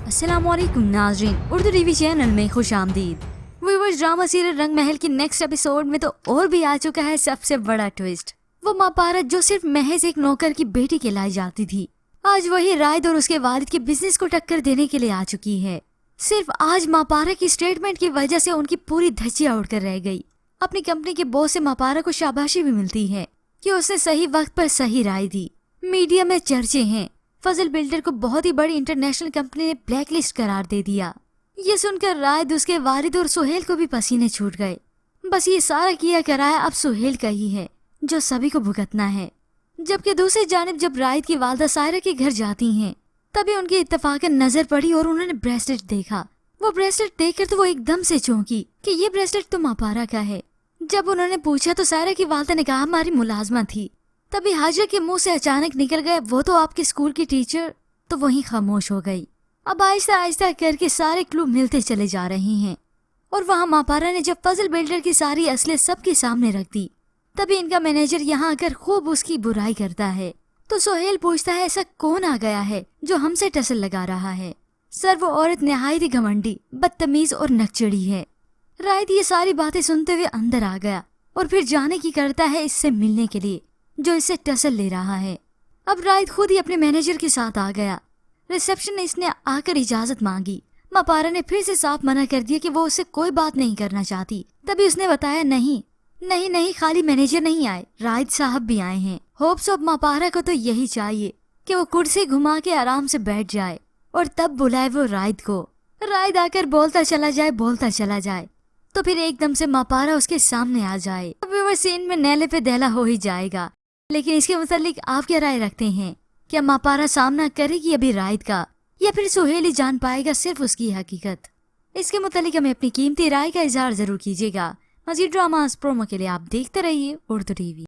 अस्सलाम वालेकुम नाज़रीन, उर्दू टीवी चैनल में खुश आमदीद। व्यूअर्स, ड्रामा सीरियल रंग महल की नेक्स्ट एपिसोड में तो और भी आ चुका है सबसे बड़ा ट्विस्ट। वो माँ पारस जो सिर्फ महज एक नौकर की बेटी कहलाई जाती थी, आज वही रायद और उसके वालिद के बिजनेस को टक्कर देने के लिए आ चुकी है। सिर्फ आज माँ पारस की स्टेटमेंट की वजह से उनकी पूरी धज्जियां उड़कर रह गई। अपनी कंपनी के बॉस से माँ पारस को शाबाशी भी मिलती है कि उसने सही वक्त पर सही राय दी। मीडिया में चर्चे हैं, फजल बिल्डर को बहुत ही बड़ी इंटरनेशनल कंपनी ने ब्लैक लिस्ट करार दे दिया। ये सुनकर रायद, उसके वालिद और सुहेल को भी पसीने छूट गए। बस ये सारा किया कराया अब सुहेल का ही है जो सभी को भुगतना है। जबकि दूसरी जानिब जब रायद की वालदा सायरा के घर जाती हैं, तभी उनकी इत्तफाकन नजर पड़ी और उन्होंने ब्रेसलेट देखा। वो ब्रेसलेट देखकर तो वो एकदम से चौंकी कि ये ब्रेसलेट तो माँ पारा का है। जब उन्होंने पूछा तो सायरा की वालदा ने कहा हमारी मुलाजमा थी। तभी हाजिर के मुंह से अचानक निकल गए वो तो आपके स्कूल की टीचर, तो वहीं खामोश हो गई। अब आहिस्ता आहिस्ता करके सारे क्लू मिलते चले जा रहे हैं। और वहाँ माँ पारा ने जब फजल बिल्डर की सारी असलियत सबके सामने रख दी, तभी इनका मैनेजर यहाँ आकर खूब उसकी बुराई करता है। तो सुहेल पूछता है ऐसा कौन आ गया है जो हमसे टसल लगा रहा है। सर वो औरत निहायत ही घमंडी, बदतमीज और नकचड़ी है। रायद ये सारी बातें सुनते हुए अंदर आ गया और फिर जाने की करता है इससे मिलने के लिए जो इससे टसल ले रहा है। अब रायद खुद ही अपने मैनेजर के साथ आ गया। रिसेप्शनिस्ट ने आकर इजाजत मांगी। माँ पारा ने फिर से साफ मना कर दिया कि वो उससे कोई बात नहीं करना चाहती। तभी उसने बताया नहीं नहीं नहीं, खाली मैनेजर नहीं आए, रायद साहब भी आए हैं। होप्स ऑफ माँ पारा को तो यही चाहिए कि वो कुर्सी घुमा के आराम से बैठ जाए और तब बुलाए वो रायद को। रायद आकर बोलता चला जाए तो फिर एकदम से माँ पारा उसके सामने आ जाए। अभी वो सीन में नेले पे दहला हो ही जाएगा। लेकिन इसके मुतालिक आप क्या राय रखते हैं? क्या माँ पारा सामना करेगी अभी रायद का, या फिर सुहेल ही जान पाएगा सिर्फ उसकी हकीकत? इसके मुतालिक हमें अपनी कीमती राय का इजहार जरूर कीजिएगा। मज़ीद ड्रामास प्रोमो के लिए आप देखते रहिए उर्दू टीवी।